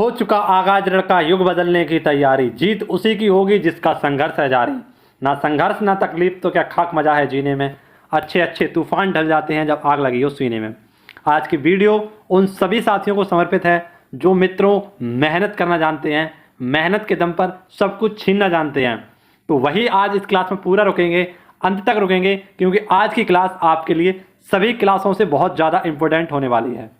हो चुका आगाज लड़का युग बदलने की तैयारी, जीत उसी की होगी जिसका संघर्ष है जारी। ना संघर्ष ना तकलीफ तो क्या खाक मजा है जीने में, अच्छे अच्छे तूफान ढल जाते हैं जब आग लगी हो सीने में। आज की वीडियो उन सभी साथियों को समर्पित है जो मित्रों मेहनत करना जानते हैं, मेहनत के दम पर सब कुछ छीनना जानते हैं। तो वही आज इस क्लास में पूरा रुकेंगे, अंत तक रुकेंगे, क्योंकि आज की क्लास आपके लिए सभी क्लासों से बहुत ज़्यादा इंपॉर्टेंट होने वाली है।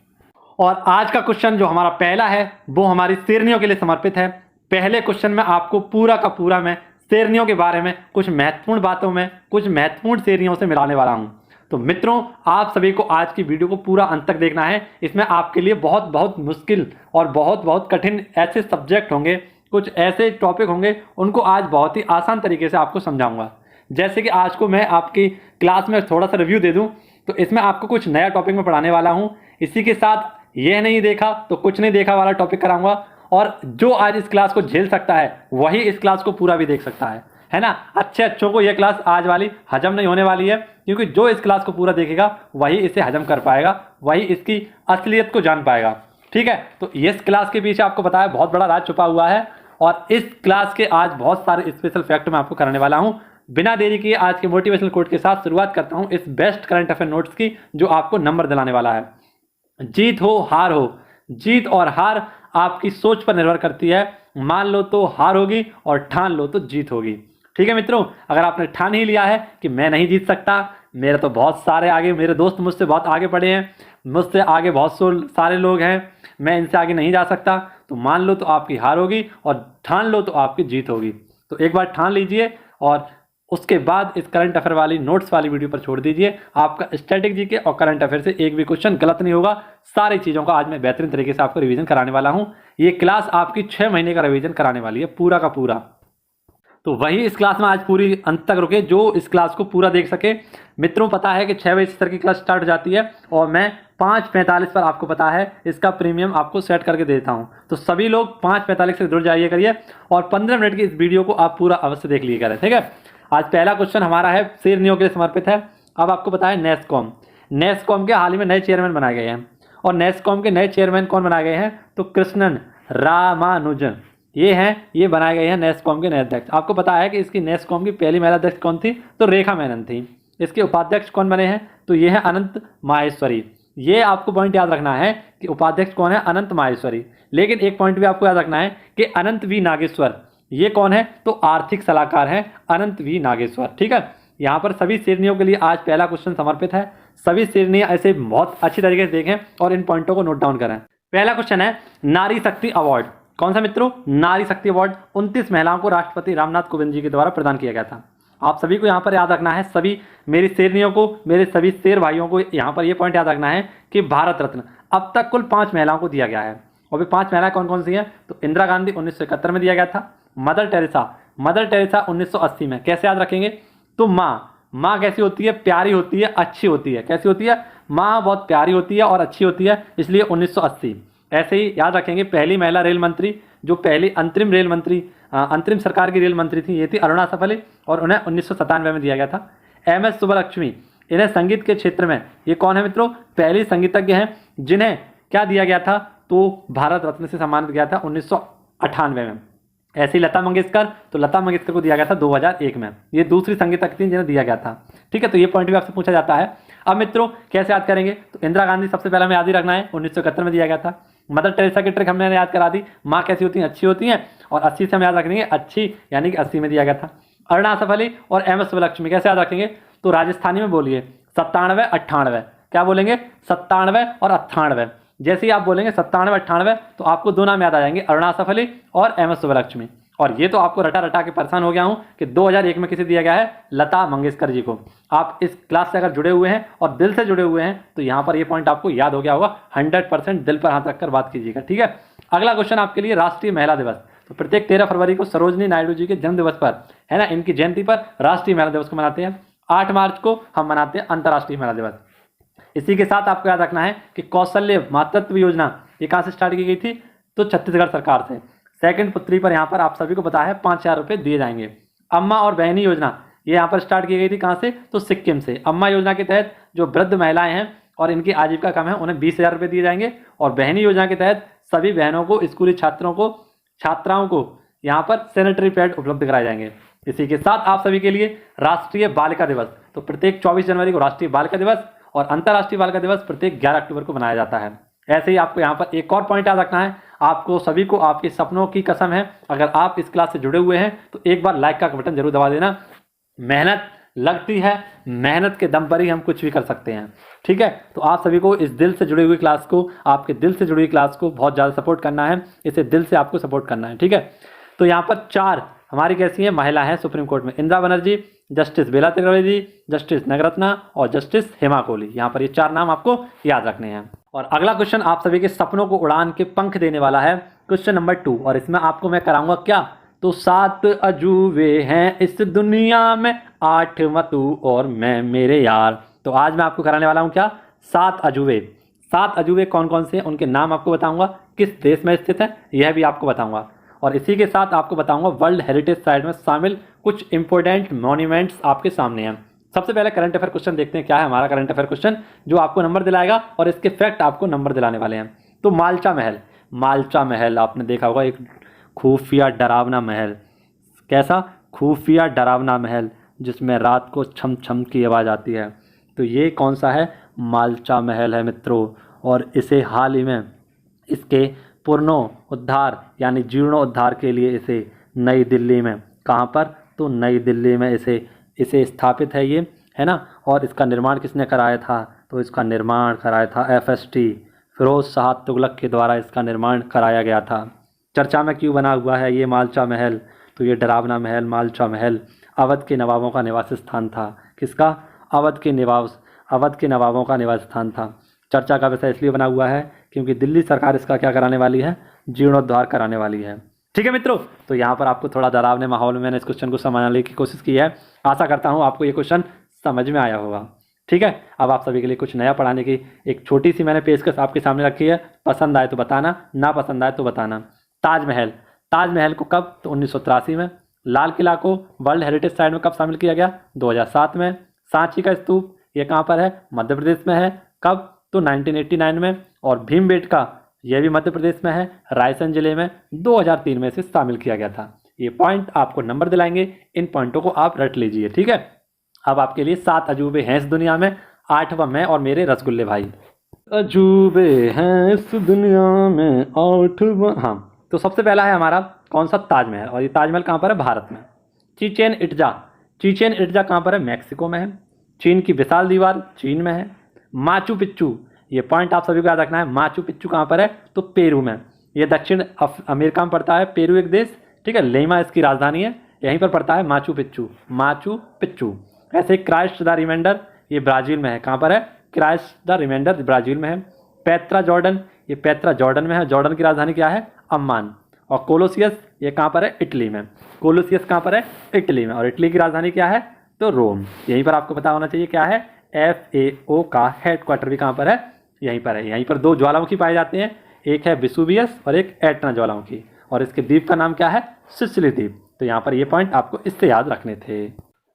और आज का क्वेश्चन जो हमारा पहला है वो हमारी शेरनियों के लिए समर्पित है। पहले क्वेश्चन में आपको पूरा का पूरा मैं शेरनियों के बारे में कुछ महत्वपूर्ण बातों में कुछ महत्वपूर्ण शेरनियों से मिलाने वाला हूं। तो मित्रों, आप सभी को आज की वीडियो को पूरा अंत तक देखना है। इसमें आपके लिए बहुत बहुत मुश्किल और बहुत बहुत कठिन ऐसे सब्जेक्ट होंगे, कुछ ऐसे टॉपिक होंगे, उनको आज बहुत ही आसान तरीके से आपको समझाऊंगा। जैसे कि आज को मैं आपकी क्लास में थोड़ा सा रिव्यू दे दूं, तो इसमें आपको कुछ नया टॉपिक में पढ़ाने वाला हूं। इसी के साथ यह नहीं देखा तो कुछ नहीं देखा वाला टॉपिक कराऊंगा, और जो आज इस क्लास को झेल सकता है वही इस क्लास को पूरा भी देख सकता है ना। अच्छे अच्छों को यह क्लास आज वाली हजम नहीं होने वाली है, क्योंकि जो इस क्लास को पूरा देखेगा वही इसे हजम कर पाएगा, वही इसकी असलियत को जान पाएगा। ठीक है, तो इस क्लास के पीछे आपको बताया बहुत बड़ा राज छुपा हुआ है, और इस क्लास के आज बहुत सारे स्पेशल फैक्ट मैं आपको कराने वाला हूँ। बिना देरी किए आज के मोटिवेशनल कोट के साथ शुरुआत करता हूँ इस बेस्ट करंट अफेयर नोट्स की, जो आपको नंबर दिलाने वाला है। जीत हो हार हो, जीत और हार आपकी सोच पर निर्भर करती है। मान लो तो हार होगी और ठान लो तो जीत होगी। ठीक है मित्रों, अगर आपने ठान ही लिया है कि मैं नहीं जीत सकता, मेरे तो बहुत सारे आगे, मेरे दोस्त मुझसे बहुत आगे पड़े हैं, मुझसे आगे बहुत सारे लोग हैं, मैं इनसे आगे नहीं जा सकता, तो मान लो तो आपकी हार होगी और ठान लो तो आपकी जीत होगी। तो एक बार ठान लीजिए और उसके बाद इस करंट अफेयर वाली नोट्स वाली वीडियो पर छोड़ दीजिए। आपका स्टैटिक जीके और करंट अफेयर से एक भी क्वेश्चन गलत नहीं होगा। सारी चीज़ों का आज मैं बेहतरीन तरीके से आपको रिवीजन कराने वाला हूं। ये क्लास आपकी 6 महीने का रिवीजन कराने वाली है, पूरा का पूरा। तो वही इस क्लास में आज पूरी अंत तक रुके जो इस क्लास को पूरा देख सके। मित्रों, पता है कि 6 बजे सर की क्लास स्टार्ट हो जाती है और मैं 5:45 पर, आपको पता है, इसका प्रीमियम आपको सेट करके देता हूं। तो सभी लोग 5:45 से जुड़ जाइए करिए, और 15 मिनट की इस वीडियो को आप पूरा अवश्य देख लीजिए करें। ठीक है, आज पहला क्वेश्चन हमारा है शेरनियों के लिए समर्पित है। अब आपको पता है नेस्कॉम, नेस्कॉम के हाल ही में नए चेयरमैन बनाए गए हैं, और नेस्कॉम के नए चेयरमैन कौन बनाए गए हैं? तो कृष्णन रामानुजन, ये बनाए गए हैं नेस्कॉम के नए अध्यक्ष। आपको पता है कि इसकी नेस्कॉम की पहली महिला अध्यक्ष कौन थी? तो रेखा मेनन थी। इसके उपाध्यक्ष कौन बने हैं? तो ये है अनंत माहेश्वरी। ये आपको पॉइंट याद रखना है कि उपाध्यक्ष कौन है? अनंत माहेश्वरी। लेकिन एक पॉइंट भी आपको याद रखना है कि अनंत वी नागेश्वर ये कौन है? तो आर्थिक सलाहकार हैं अनंत वी नागेश्वर। ठीक है, यहाँ पर सभी शेरनियों के लिए आज पहला क्वेश्चन समर्पित है। सभी शेरनियाँ ऐसे बहुत अच्छी तरीके से देखें और इन पॉइंटों को नोट डाउन करें। पहला क्वेश्चन है नारी शक्ति अवार्ड। कौन सा मित्रों? नारी शक्ति अवार्ड 29 महिलाओं को राष्ट्रपति रामनाथ कोविंद जी के द्वारा प्रदान किया गया था। आप सभी को यहाँ पर याद रखना है, सभी मेरी शेरनियों को, मेरे सभी शेर भाइयों को यहाँ पर यह पॉइंट याद रखना है कि भारत रत्न अब तक कुल 5 महिलाओं को दिया गया है। और भी 5 महिलाएं कौन कौन सी हैं? तो इंदिरा गांधी 1971 में दिया गया था। मदर टेरेसा 1980 में। कैसे याद रखेंगे? तो माँ कैसी होती है? प्यारी होती है, अच्छी होती है। कैसी होती है? माँ बहुत प्यारी होती है और अच्छी होती है, इसलिए 1980। ऐसे ही याद रखेंगे पहली महिला रेल मंत्री, जो पहली अंतरिम सरकार की रेल मंत्री थी, ये थी अरुणा सफले, और उन्हें 1997 में दिया गया था। MS सुब्बलक्ष्मी, इन्हें संगीत के क्षेत्र में, ये कौन है मित्रों? पहली संगीतज्ञ हैं जिन्हें क्या दिया गया था? तो भारत रत्न से सम्मानित किया था 1998 में। ऐसी लता मंगेशकर, तो लता मंगेशकर को दिया गया था 2001 में। ये दूसरी संगीतज्ञ थी जिन्हें दिया गया था। ठीक है, तो ये पॉइंट भी आपसे पूछा जाता है। अब मित्रों कैसे याद करेंगे? तो इंदिरा गांधी सबसे पहले हमें याद ही रखना है, 1971 में दिया गया था। मदर टेरेसा की ट्रिक हमने याद करा दी, माँ कैसी होती हैं? अच्छी होती हैं, और 80 से हम याद रखेंगे अच्छी, यानी कि 80 में दिया गया था। अरुणा सफले और MS सुब्बलक्ष्मी कैसे याद रखेंगे? तो राजस्थानी में बोलिए 97, 98। क्या बोलेंगे? 97 और 98। जैसे ही आप बोलेंगे 97, 98, तो आपको दो नाम याद आ जाएंगे, अरुणा सफले और MS सुब्बलक्ष्मी। और ये तो आपको रटा के परेशान हो गया हूं कि 2001 में किसे दिया गया है? लता मंगेशकर जी को। आप इस क्लास से अगर जुड़े हुए हैं और दिल से जुड़े हुए हैं तो यहाँ पर ये पॉइंट आपको याद हो गया होगा। 100% दिल पर हाथ रखकर बात कीजिएगा। ठीक है, अगला क्वेश्चन आपके लिए राष्ट्रीय महिला दिवस। तो प्रत्येक 13 फरवरी को सरोजनी नायडू जी के जन्म दिवस पर, है ना, इनकी जयंती पर राष्ट्रीय महिला दिवस को मनाते हैं। 8 मार्च को हम मनाते हैं अंतर्राष्ट्रीय महिला दिवस। इसी के साथ आपको याद रखना है कि कौशल्य मातृत्व योजना ये कहाँ से स्टार्ट की गई थी? तो छत्तीसगढ़ सरकार से। सेकंड पुत्री पर यहाँ पर आप सभी को पता है 5,000 रुपये दिए जाएंगे। अम्मा और बहनी योजना ये यहाँ पर स्टार्ट की गई थी, कहाँ से? तो सिक्किम से। अम्मा योजना के तहत जो वृद्ध महिलाएं हैं और इनकी आजीविका कम है उन्हें 20,000 रुपये दिए जाएंगे, और बहनी योजना के तहत सभी बहनों को, स्कूली छात्राओं को यहाँ पर सैनिटरी पैड उपलब्ध कराए जाएंगे। इसी के साथ आप सभी के लिए राष्ट्रीय बालिका दिवस, तो प्रत्येक 24 जनवरी को राष्ट्रीय बालिका दिवस और अंतर्राष्ट्रीय बालिका दिवस प्रत्येक 11 अक्टूबर को मनाया जाता है। ऐसे ही आपको यहाँ पर एक और पॉइंट याद रखना है, आपको सभी को आपके सपनों की कसम है, अगर आप इस क्लास से जुड़े हुए हैं तो एक बार लाइक का बटन जरूर दबा देना। मेहनत लगती है, मेहनत के दम पर ही हम कुछ भी कर सकते हैं, ठीक है। तो आप सभी को इस दिल से जुड़ी हुई क्लास को, आपके दिल से जुड़ी हुई क्लास को बहुत ज़्यादा सपोर्ट करना है, इसे दिल से आपको सपोर्ट करना है, ठीक है। तो यहाँ पर 4 हमारी कैसी है महिला है सुप्रीम कोर्ट में, इंदिरा बनर्जी, जस्टिस बेला त्रिवेदी, जस्टिस नगरत्ना और जस्टिस हेमा कोहली। यहाँ पर ये 4 नाम आपको याद रखने हैं। और अगला क्वेश्चन आप सभी के सपनों को उड़ान के पंख देने वाला है, क्वेश्चन नंबर 2। और इसमें आपको मैं कराऊंगा क्या, तो 7 अजूबे हैं इस दुनिया में, 8वां तू और मैं मेरे यार। तो आज मैं आपको कराने वाला हूँ क्या, 7 अजूबे। 7 अजूबे कौन कौन से हैं, उनके नाम आपको बताऊंगा, किस देश में स्थित है यह भी आपको बताऊंगा। और इसी के साथ आपको बताऊंगा वर्ल्ड हेरिटेज साइट में शामिल कुछ इंपॉर्टेंट मॉन्यूमेंट्स आपके सामने हैं। सबसे पहले करंट अफेयर क्वेश्चन देखते हैं, क्या है हमारा करंट अफेयर क्वेश्चन जो आपको नंबर दिलाएगा और इसके फैक्ट आपको नंबर दिलाने वाले हैं। तो मालचा महल, मालचा महल आपने देखा होगा, एक खुफिया डरावना महल। कैसा, खुफिया डरावना महल जिसमें रात को छम छम की आवाज़ आती है। तो ये कौन सा है, मालचा महल है मित्रों। और इसे हाल ही में इसके पुनरोद्धार यानी जीर्णोद्धार के लिए इसे नई दिल्ली में, कहाँ पर, तो नई दिल्ली में इसे स्थापित है ये, है ना। और इसका निर्माण किसने कराया था, तो इसका निर्माण कराया था FST फिरोज शाह तुगलक के द्वारा इसका निर्माण कराया गया था। चर्चा में क्यों बना हुआ है ये मालचा महल, तो ये डरावना महल मालचा महल अवध के नवाबों का निवास स्थान था। किसका, अवध के नवाबों का निवास स्थान था। चर्चा का विषय इसलिए बना हुआ है क्योंकि दिल्ली सरकार इसका क्या कराने वाली है, जीर्णोद्धार कराने वाली है, ठीक है मित्रों। तो यहाँ पर आपको थोड़ा डरावने माहौल में मैंने इस क्वेश्चन को समझने की कोशिश की है। आशा करता हूँ आपको ये क्वेश्चन समझ में आया होगा, ठीक है। अब आप सभी के लिए कुछ नया पढ़ाने की एक छोटी सी मैंने पेशकश आपके सामने रखी है, पसंद आए तो बताना, ना पसंद आए तो बताना। ताजमहल को कब, तो 1983 में। लाल किला को वर्ल्ड हेरिटेज साइट में कब शामिल किया गया, 2007 में। सांची का स्तूप ये कहाँ पर है, मध्य प्रदेश में है, कब, तो 1989 में। और भीमबेटका यह भी मध्य प्रदेश में है, रायसेन जिले में, 2003 में इसे शामिल किया गया था। ये पॉइंट आपको नंबर दिलाएंगे, इन पॉइंटों को आप रट लीजिए, ठीक है। अब आपके लिए 7 अजूबे हैं इस दुनिया में, 8वां मैं और मेरे रसगुल्ले भाई। अजूबे हैं इस दुनिया में 8वां, हाँ। तो सबसे पहला है हमारा कौन सा, ताजमहल। और ये ताजमहल कहाँ पर है, भारत में। चिचेन इट्जा कहाँ पर है, मैक्सिको में है। चीन की विशाल दीवार चीन में है। माचू पिच्चू, ये पॉइंट आप सभी को याद रखना है, माचू पिच्चू कहाँ पर है, तो पेरू में। ये दक्षिण अमेरिका में पड़ता है, पेरू एक देश, ठीक है। लीमा इसकी राजधानी है, यहीं पर पड़ता है माचू पिच्चू। ऐसे क्राइस्ट द रिमाइंडर ये ब्राज़ील में है, कहाँ पर है, क्राइस्ट द रिमाइंडर ब्राज़ील में है। पेत्रा जॉर्डन, ये पेत्रा जॉर्डन में है, जॉर्डन की राजधानी क्या है, अम्मान। और कोलोसियस ये कहाँ पर है, इटली में। कोलोसियस कहाँ पर है, इटली में। और इटली की राजधानी क्या है, तो रोम। यहीं पर आपको पता होना चाहिए क्या है, FAO का हेडक्वार्टर भी कहाँ पर है, यहीं पर है। यहीं पर 2 ज्वालामुखी पाए जाते हैं, एक है विसुवियस और एक एटना ज्वालामुखी। और इसके द्वीप का नाम क्या है, सिसिली द्वीप। तो यहाँ पर ये पॉइंट आपको इससे याद रखने थे।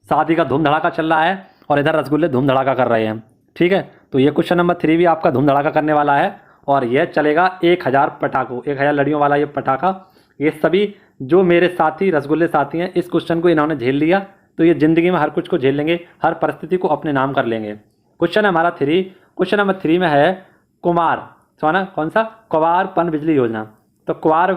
शादी का धूम धड़ाका चल रहा है और इधर रसगुल्ले धूम धड़ाका कर रहे हैं, ठीक है। तो ये क्वेश्चन नंबर 3 भी आपका धूम धड़ाका करने वाला है और यह चलेगा 1000 पटाखों, 1000 लड़ियों वाला ये पटाखा। ये सभी जो मेरे साथी रसगुल्ले साथी हैं, इस क्वेश्चन को इन्होंने झेल लिया तो ये ज़िंदगी में हर कुछ को झेल लेंगे, हर परिस्थिति को अपने नाम कर लेंगे। क्वेश्चन हमारा 3, क्वेश्चन नंबर 3 में है कुमार, सोना कौन सा, कुंवार पन बिजली योजना। तो कुंवार,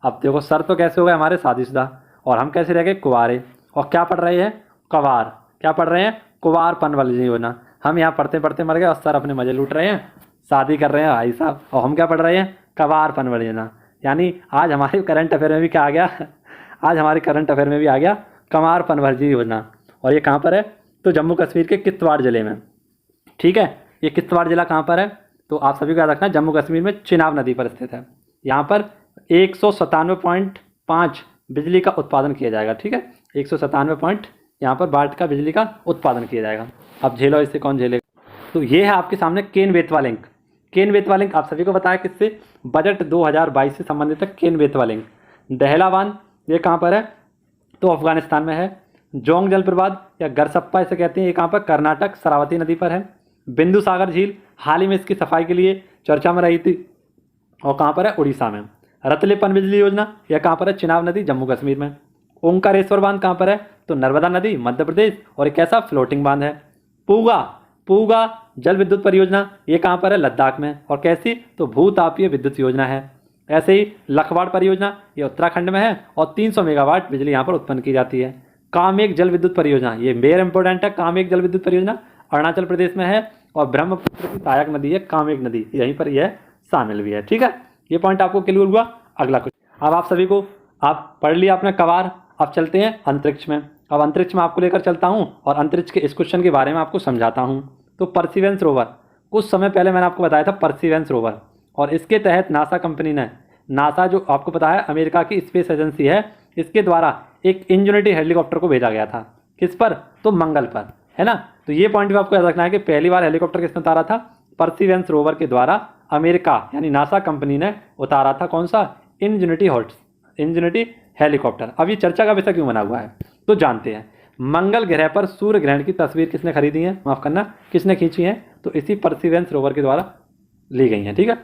अब देखो सर तो कैसे हो गए हमारे शादीशुदा और हम कैसे रह गए, कुंवारे। और क्या पढ़ रहे हैं, कुंवार, क्या पढ़ रहे हैं, कुंवार पन बिजली योजना। हम यहाँ पढ़ते पढ़ते मर गए और सर अपने मजे लूट रहे हैं, शादी कर रहे हैं भाई साहब, और हम क्या पढ़ रहे हैं, कुंवार पन बिजली योजना। यानी आज हमारे करंट अफेयर में भी क्या आ गया, आज हमारे करंट अफेयर में भी आ गया कुंवार पन बिजली योजना। और ये कहाँ पर है, तो जम्मू कश्मीर के किश्तवाड़ ज़िले में, ठीक है। ये किश्तवाड़ ज़िला कहाँ पर है, तो आप सभी को याद रखना जम्मू कश्मीर में चिनाब नदी पर स्थित है। यहाँ पर 197.5 बिजली का उत्पादन किया जाएगा, ठीक है। 197 पॉइंट यहाँ पर वाट का बिजली का उत्पादन किया जाएगा। अब झेलो, इससे कौन झेलेगा। तो ये है आपके सामने केन बेतवा लिंक। केन बेतवा लिंक आप सभी को बताया किससे, बजट 2022 से संबंधित है केन बेतवा लिंक। दहला बांध ये कहाँ पर है, तो अफगानिस्तान में है। जोंग जलप्रपात या गरसप्पा इसे कहते हैं, ये कहाँ पर, कर्नाटक शरावती नदी पर है। बिंदु सागर झील हाल ही में इसकी सफाई के लिए चर्चा में रही थी, और कहाँ पर है, उड़ीसा में। रतले पनबिजली योजना यह कहाँ पर है, चिनाब नदी जम्मू कश्मीर में। ओंकारेश्वर बांध कहाँ पर है, तो नर्मदा नदी मध्य प्रदेश, और एक ऐसा फ्लोटिंग बांध है। पूगा पूगा जल विद्युत परियोजना ये कहाँ पर है, लद्दाख में, और कैसी, तो भूतापीय विद्युत योजना है। ऐसे ही लखवाड़ परियोजना ये उत्तराखंड में है और 300 मेगावाट बिजली यहाँ पर उत्पन्न की जाती है। कामेक जल विद्युत परियोजना ये वेरी इंपॉर्टेंट है, कामेक जल विद्युत परियोजना अरुणाचल प्रदेश में है, और ब्रह्मपुत्र की सहायक नदी है कामेक नदी, यहीं पर यह शामिल भी है। ठीक है, ये पॉइंट आपको क्लियर हुआ। अगला क्वेश्चन, अब आप सभी को, आप पढ़ लिया आपने कवार, अब चलते हैं अंतरिक्ष में। अब अंतरिक्ष में आपको लेकर चलता हूँ और अंतरिक्ष के इस क्वेश्चन के बारे में आपको समझाता हूँ। तो परसिवेंस रोवर, कुछ समय पहले मैंने आपको बताया था परसिवेंस रोवर, और इसके तहत नासा कंपनी ने, नासा जो आपको पता है अमेरिका की स्पेस एजेंसी है, इसके द्वारा एक इंजेनिटी हेलीकॉप्टर को भेजा गया था। किस पर, तो मंगल पर, है ना। तो ये पॉइंट भी आपको याद रखना है कि पहली बार हेलीकॉप्टर किसने उतारा था, परसिवेंस रोवर के द्वारा अमेरिका यानी नासा कंपनी ने उतारा था। कौन सा, इंजेनिटी हेलीकॉप्टर। अब ये चर्चा का विषय क्यों बना हुआ है, तो जानते हैं। मंगल ग्रह पर सूर्य ग्रहण की तस्वीर किसने खरीदी है, माफ करना, किसने खींची है, तो इसी परसिवेंस रोवर के द्वारा ली गई है। ठीक है,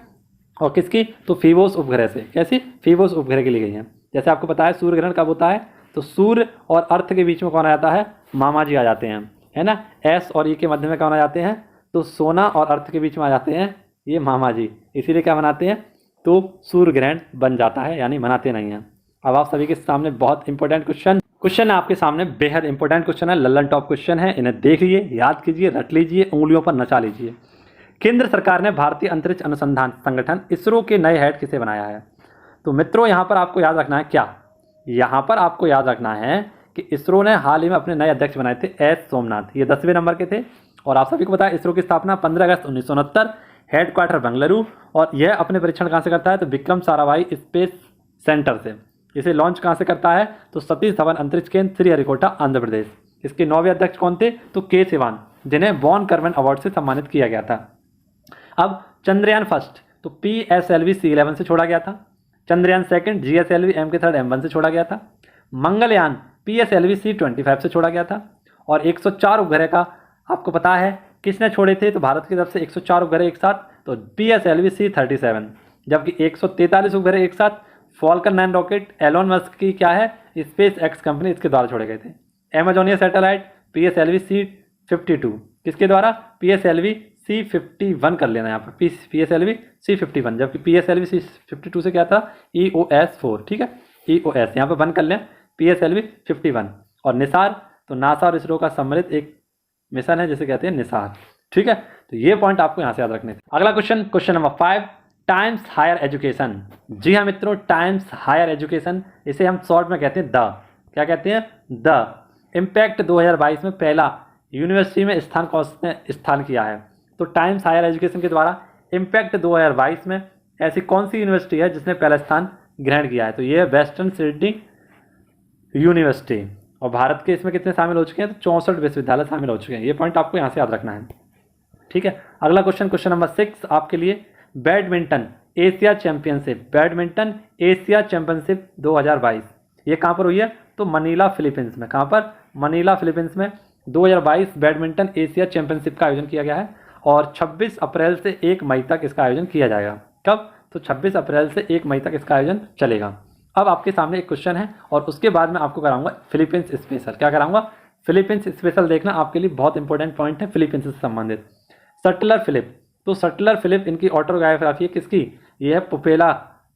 और किसकी, तो फीबोस उपग्रह से। कैसी, फीबोस उपग्रह की ली गई है। जैसे आपको पता है सूर्य ग्रहण कब होता है, तो सूर्य और अर्थ के बीच में कौन आ जाता है, मामा जी आ जाते हैं, है ना। एस और ई के मध्य में कौन आ जाते हैं, तो सोना और अर्थ के बीच में आ जाते हैं ये मामा जी, इसीलिए क्या बनाते हैं, तो सूर्य ग्रहण बन जाता है, यानी मनाते नहीं हैं। अब आप सभी के सामने बहुत इंपॉर्टेंट क्वेश्चन है आपके सामने, बेहद इंपॉर्टेंट क्वेश्चन है, लल्लन टॉप क्वेश्चन है। इन्हें देख लीजिए, याद कीजिए, रट लीजिए, उंगलियों पर नचा लीजिए। केंद्र सरकार ने भारतीय अंतरिक्ष अनुसंधान संगठन इसरो के नए हेड किसे बनाया है। तो मित्रों यहाँ पर आपको याद रखना है क्या, यहाँ पर आपको याद रखना है कि इसरो ने हाल ही में अपने नए अध्यक्ष बनाए थे एस सोमनाथ, ये 10वें नंबर के थे। और आप सभी को पता है इसरो की स्थापना 15 अगस्त 1969, हेडक्वार्टर बेंगलुरु, और यह अपने परीक्षण कहाँ से करता है, तो विक्रम साराभाई स्पेस सेंटर से। इसे लॉन्च कहाँ से करता है, तो सतीश धवन अंतरिक्ष केंद्र, श्रीहरिकोटा, आंध्र प्रदेश। इसके 9वें अध्यक्ष कौन थे, तो के सिवान, जिन्हें वॉन कर्मन अवार्ड से सम्मानित किया गया था। अब चंद्रयान फर्स्ट, तो PSLV C11 से छोड़ा गया था। Chandrayaan second GSLV MK3 M1 से छोड़ा गया था। मंगलयान PSLV C25 से छोड़ा गया था। और 104 उपग्रह का आपको पता है किसने छोड़े थे, तो भारत की तरफ से 104 उपग्रह एक साथ, तो PSLV C37, जबकि 143 उपग्रह एक साथ फॉल्कन 9 रॉकेट एलोन मस्क की क्या है, स्पेस एक्स कंपनी, इसके द्वारा छोड़े गए थे। एमेजोनिया सैटेलाइट PSLV C52, किसके द्वारा, PSLV C51 कर लेना यहाँ पर, PSLV C51, जबकि PSLV C52 से क्या था, EOS 4। ठीक है, EOS यहाँ पर बंद कर लें, PSLV 51। और निसार, तो नासा और इसरो का सम्मिलित एक मिशन है जिसे कहते हैं निसार। ठीक है, तो ये पॉइंट आपको यहाँ से याद रखने थे। अगला question number 5, Times higher education. जी हाँ मित्रों, टाइम्स हायर एजुकेशन, इसे हम शॉर्ट में कहते हैं द, क्या कहते हैं, द इम्पैक्ट 2022 में पहला यूनिवर्सिटी में स्थान कौन ने स्थान किया है। तो टाइम्स हायर एजुकेशन के द्वारा इम्पैक्ट 2022 में ऐसी कौन सी यूनिवर्सिटी है जिसने पहला स्थान ग्रहण किया है, तो ये है वेस्टर्न सिडनी यूनिवर्सिटी। और भारत के इसमें कितने शामिल हो चुके हैं, तो 64 विश्वविद्यालय शामिल हो चुके हैं। ये पॉइंट आपको यहाँ से याद रखना है। ठीक है, अगला क्वेश्चन नंबर 6 आपके लिए, badminton Asia championship, badminton Asia championship 2022 ये कहाँ पर हुई है, तो मनीला फिलीपींस में। कहाँ पर, मनीला फिलीपींस में 2022 बैडमिंटन एशिया चैंपियनशिप का आयोजन किया गया है। और 26 अप्रैल से 1 मई तक इसका आयोजन किया जाएगा। कब, तो 26 अप्रैल से 1 मई तक इसका आयोजन चलेगा। अब आपके सामने एक क्वेश्चन है और उसके बाद में आपको कराऊंगा फिलीपींस स्पेशल। क्या कराऊंगा, फिलीपींस स्पेशल। देखना आपके लिए बहुत इंपॉर्टेंट पॉइंट है फिलीपींस से संबंधित। सटलर फिलिप, तो सटलर फिलिप इनकी ऑटोग्राफी है किसकी, ये है पुपेला,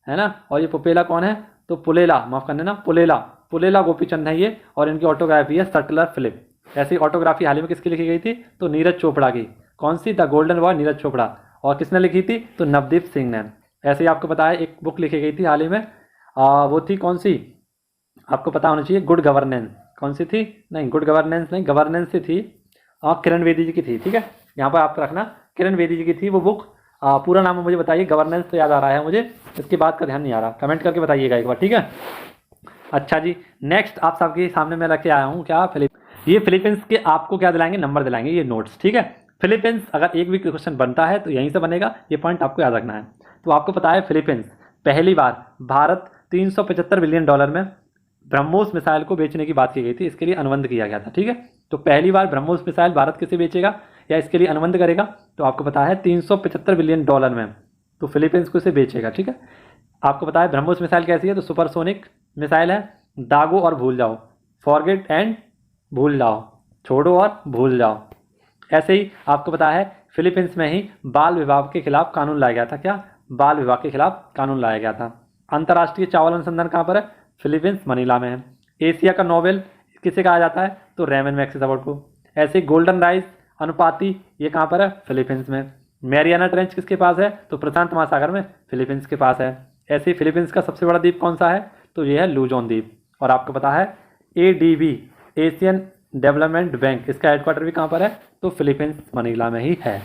है ना। और ये पुपेला कौन है, तो पुलेला, माफ करने ना, पुलेला गोपीचंद है ये, और इनकी ऑटोग्राफी है सटलर फिलिप। ऐसी ऑटोग्राफी हाल ही में किसकी लिखी गई थी, तो नीरज चोपड़ा की। कौन सी, the golden boy Neeraj Chopra. और किसने लिखी थी, तो नवदीप सिंह ने। ऐसे ही आपको पता है एक बुक लिखी गई थी हाल ही में, वो थी कौन सी, आपको पता होना चाहिए, गुड गवर्नेंस। कौन सी थी, नहीं गुड गवर्नेंस नहीं, गवर्नेंस से थी, किरण बेदी जी की थी। ठीक है, यहाँ पर आप रखना, किरण बेदी जी की थी वो बुक। पूरा नाम मुझे बताइए, गवर्नेंस तो याद आ रहा है मुझे, इसके बाद का ध्यान नहीं आ रहा, कमेंट करके बताइएगा एक बार। ठीक है, अच्छा जी, नेक्स्ट आप सबके सामने मैं रख के आया हूँ क्या, ये फिलीपींस के आपको क्या दिलाएंगे, नंबर दिलाएंगे, ये नोट्स। ठीक है, फिलीपींस अगर एक भी क्वेश्चन बनता है तो यहीं से बनेगा, ये पॉइंट आपको याद रखना है। तो आपको पता है फिलीपींस पहली बार भारत $375 बिलियन में ब्रह्मोस मिसाइल को बेचने की बात की गई थी, इसके लिए अनुबंध किया गया था। ठीक है, तो पहली बार ब्रह्मोस मिसाइल भारत किसे बेचेगा या इसके लिए अनुबंध करेगा, तो आपको पता है $375 बिलियन में तो फिलीपींस को इसे बेचेगा। ठीक है, आपको पता है ब्रह्मोस मिसाइल कैसी है, तो सुपरसोनिक मिसाइल है। दागो और भूल जाओ, फॉरगेट एंड भूल जाओ, छोड़ो और भूल जाओ। ऐसे ही आपको पता है फिलीपींस में ही बाल विवाह के खिलाफ कानून लाया गया था। क्या? बाल विवाह के खिलाफ कानून लाया गया था। अंतर्राष्ट्रीय चावल अनुसंधान कहाँ पर है? फिलीपींस मनीला में है। एशिया का नोबेल किसे कहा जाता है? तो रेमन मैग्सेसे अवार्ड को। ऐसे गोल्डन राइस अनुपाती ये कहाँ पर है? फिलीपींस में। मैरियाना ट्रेंच किसके पास है? तो प्रशांत महासागर में फिलीपींस के पास है। ऐसे ही फिलीपींस का सबसे बड़ा द्वीप कौन सा है? तो ये है लूजोन द्वीप। और आपको पता है ADB एशियन डेवलपमेंट बैंक, इसका हेडक्वार्टर भी कहाँ पर है? तो फिलीपींस मनीला में ही है।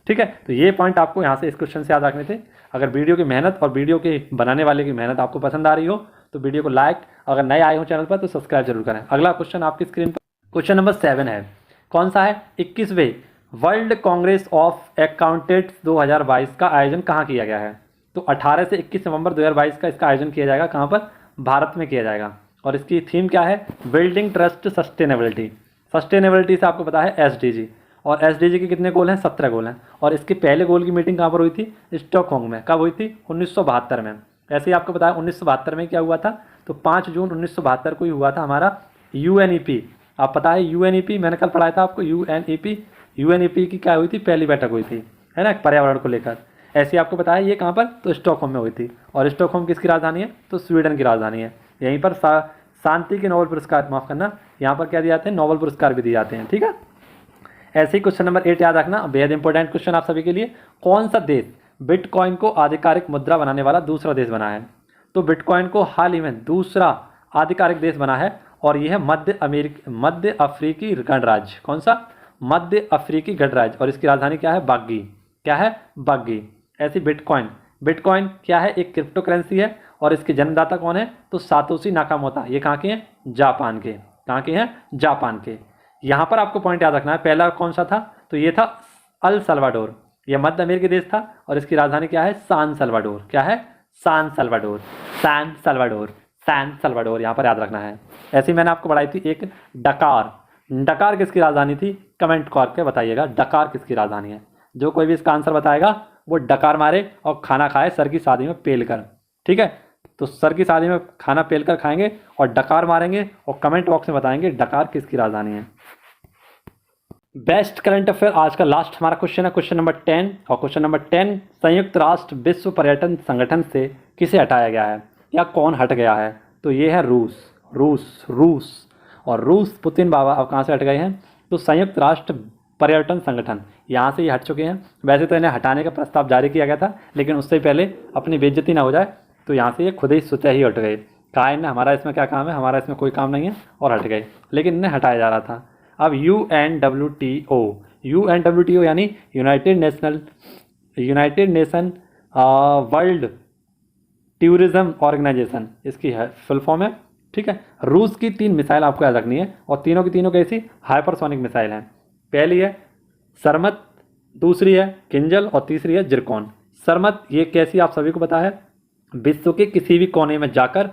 ठीक है, तो ये पॉइंट आपको यहाँ से इस क्वेश्चन से याद रखने थे। अगर वीडियो की मेहनत और वीडियो के बनाने वाले की मेहनत आपको पसंद आ रही हो तो वीडियो को लाइक, अगर नए आए हो चैनल पर तो सब्सक्राइब जरूर करें। अगला क्वेश्चन आपकी स्क्रीन पर क्वेश्चन नंबर 7 है। कौन सा है? 21वें वर्ल्ड कांग्रेस ऑफ अकाउंटेंट्स 2022 का आयोजन कहाँ किया गया है? तो 18 से 21 नवंबर 2022 का इसका आयोजन किया जाएगा। कहाँ पर? भारत में किया जाएगा। और इसकी थीम क्या है? Building trust sustainability. सस्टेनेबिलिटी से आपको पता है SDG, और SDG के कितने गोल हैं? 17 गोल हैं। और इसके पहले गोल की मीटिंग कहाँ पर हुई थी? स्टॉकहोम में। कब हुई थी? 1972 में। ऐसे ही आपको पता है 1972 में क्या हुआ था? तो 5 जून 1972 को ही हुआ था हमारा UNEP। आप पता है UNEP, मैंने कल पढ़ाया था आपको UNEP की क्या हुई थी? पहली बैठक हुई थी, है ना, पर्यावरण को लेकर। ऐसे ही आपको पता है ये कहाँ पर? तो स्टॉकहोम में हुई थी। और स्टॉकहोम किसकी राजधानी है? तो स्वीडन की राजधानी है। यहीं पर शांति के नोबेल पुरस्कार, माफ करना, यहाँ पर क्या दिए जाते हैं? नोबेल पुरस्कार भी दिए जाते हैं। ठीक है, ऐसे ही क्वेश्चन नंबर 8 याद रखना, बेहद इंपॉर्टेंट क्वेश्चन आप सभी के लिए। कौन सा देश बिटकॉइन को आधिकारिक मुद्रा बनाने वाला दूसरा देश बना है? तो बिटकॉइन को हाल ही में दूसरा आधिकारिक देश बना है और यह है मध्य अफ्रीकी गणराज्य। कौन सा? मध्य अफ्रीकी गणराज्य। और इसकी राजधानी क्या है? बागी। क्या है? बागी। ऐसी बिटकॉइन क्या है? एक क्रिप्टो करेंसी है। और इसके जन्मदाता कौन है? तो सातोशी नाकामोटा। ये कहाँ के हैं? जापान के। कहाँ के हैं? जापान के। यहाँ पर आपको पॉइंट याद रखना है, पहला कौन सा था? तो ये था अल सल्वाडोर। यह मध्य अमेरिकी देश था और इसकी राजधानी क्या है? San Salvador. क्या है? San Salvador. San Salvador, San Salvador, यहाँ पर याद रखना है। ऐसे ही मैंने आपको पढ़ाई थी एक डकार। डकार किसकी राजधानी थी? कमेंट करके बताइएगा डकार किसकी राजधानी है। जो कोई भी इसका आंसर बताएगा वो डकार मारे और खाना खाए सर की शादी में पेल कर। ठीक है, तो सर की शादी में खाना पेल कर खाएंगे और डकार मारेंगे और कमेंट बॉक्स में बताएंगे डकार किसकी राजधानी है। बेस्ट करंट अफेयर आज का लास्ट हमारा क्वेश्चन है, क्वेश्चन नंबर 10। और क्वेश्चन नंबर 10, संयुक्त राष्ट्र विश्व पर्यटन संगठन से किसे हटाया गया है या कौन हट गया है? तो ये है रूस। और रूस, पुतिन बाबा अब कहाँ से हट गए हैं? तो संयुक्त राष्ट्र पर्यटन संगठन, यहाँ से ये हट चुके हैं। वैसे तो इन्हें हटाने का प्रस्ताव जारी किया गया था, लेकिन उससे पहले अपनी बेइज्जती ना हो जाए तो यहाँ से ये खुद ही स्वतः ही हट गए। कहा इन्हें हमारा इसमें क्या काम है, हमारा इसमें कोई काम नहीं है, और हट गए। लेकिन इन्हें हटाया जा रहा था। अब UNWTO यानी United Nation World Tourism Organisation, इसकी है फुल फॉर्म है। ठीक है, रूस की 3 मिसाइल आपको याद रखनी है और तीनों की तीनों कैसी? हाइपरसोनिक मिसाइल हैं। पहली है सरमत, दूसरी है किंजल और तीसरी है जिरकॉन। सरमत ये कैसी आप सभी को पता है? विश्व के किसी भी कोने में जाकर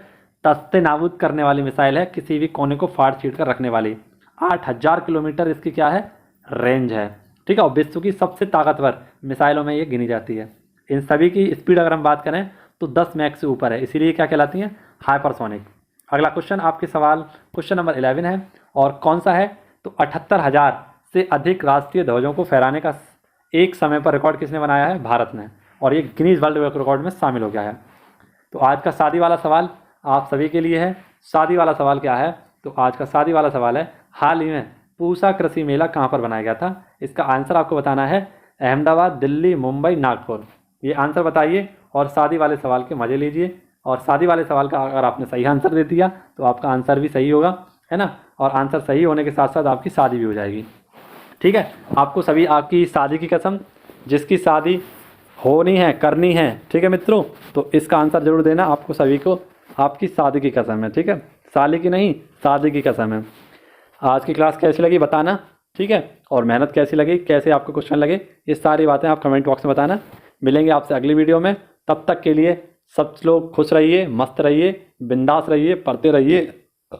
तस्ते नाबूद करने वाली मिसाइल है, किसी भी कोने को फाड़ छीड़ कर रखने वाली। 8000 किलोमीटर इसकी क्या है? रेंज है। ठीक है, और विश्व की सबसे ताकतवर मिसाइलों में ये गिनी जाती है। इन सभी की स्पीड अगर हम बात करें तो 10 मैक से ऊपर है, इसीलिए क्या कहलाती हैं? हाइपरसोनिक। अगला क्वेश्चन आपके सवाल क्वेश्चन नंबर 11 है, और कौन सा है? तो 78,000 से अधिक राष्ट्रीय ध्वजों को फहराने का एक समय पर रिकॉर्ड किसने बनाया है? भारत ने। और ये गिनीज वर्ल्ड रिकॉर्ड में शामिल हो गया है। तो आज का शादी वाला सवाल आप सभी के लिए है। शादी वाला सवाल क्या है? तो आज का शादी वाला सवाल है, हाल ही में पूसा कृषि मेला कहाँ पर बनाया गया था? इसका आंसर आपको बताना है अहमदाबाद, दिल्ली, मुंबई, नागपुर। ये आंसर बताइए और शादी वाले सवाल के मज़े लीजिए। और शादी वाले सवाल का अगर आपने सही आंसर दे दिया तो आपका आंसर भी सही होगा, है ना, और आंसर सही होने के साथ साथ आपकी शादी भी हो जाएगी। ठीक है, आपको सभी आपकी शादी की कसम, जिसकी शादी होनी है करनी है, ठीक है मित्रों, तो इसका आंसर जरूर देना। आपको सभी को आपकी शादी की कसम है। ठीक है, साली की नहीं, शादी की कसम है। आज की क्लास कैसी लगी बताना, ठीक है, और मेहनत कैसी लगी, कैसे आपको क्वेश्चन लगे, ये सारी बातें आप कमेंट बॉक्स में बताना। मिलेंगे आपसे अगली वीडियो में, तब तक के लिए सब लोग खुश रहिए, मस्त रहिए, बिंदास रहिए, पढ़ते रहिए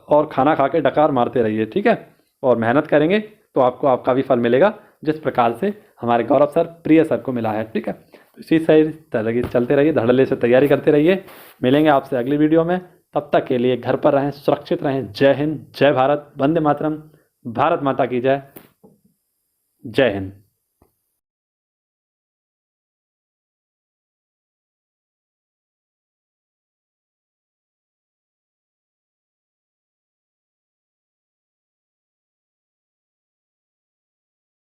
और खाना खा के डकार मारते रहिए। ठीक है, और मेहनत करेंगे तो आपको आपका भी फल मिलेगा, जिस प्रकार से हमारे गौरव सर, प्रिय सर को मिला है। ठीक है, इसी सही तरह चलते रहिए, धड़ल्ले से तैयारी करते रहिए। मिलेंगे आपसे अगली वीडियो में, तब तक के लिए घर पर रहें, सुरक्षित रहें। जय हिंद, जय भारत, वंदे मातरम, भारत माता की जय, जय हिंद।